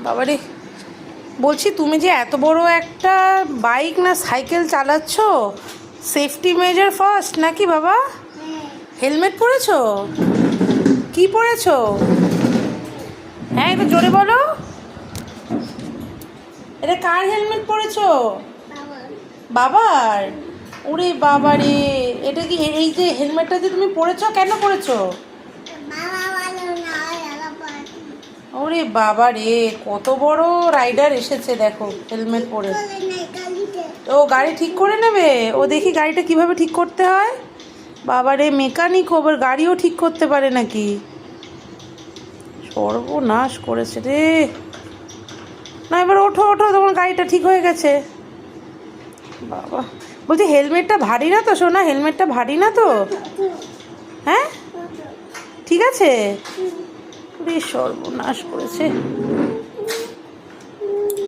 বাবারে, বলছি তুমি যে এত বড় একটা বাইক না সাইকেল চালাচ্ছ, সেফটি মেজার ফার্স্ট নাকি বাবা? হেলমেট পরেছো? কি পরেছো? হ্যাঁ, একটু জোরে বলো। এটা কার হেলমেট পরেছো? বাবার? ওরে বাবারে, এটা কি এই যে হেলমেটটা যে তুমি পরেছো, কেন পরেছো? ওরে বাবা রে, কত বড় রাইডার এসেছে দেখো হেলমেট পরে। ও গাড়ি ঠিক করে নেবে? ও দেখি গাড়িটা কিভাবে ঠিক করতে হয়। বাবা রে, মেকানিক ওবার গাড়িও ঠিক করতে পারে নাকি? সর্বনাশ করেছে রে। না, এবার ওঠো ওঠো, তোমার গাড়িটা ঠিক হয়ে গেছে। বাবা, বলছি হেলমেটটা ভারী না তো সোনা? হেলমেটটা ভারী না তো? হ্যাঁ, ঠিক আছে। সর্বনাশ করেছে।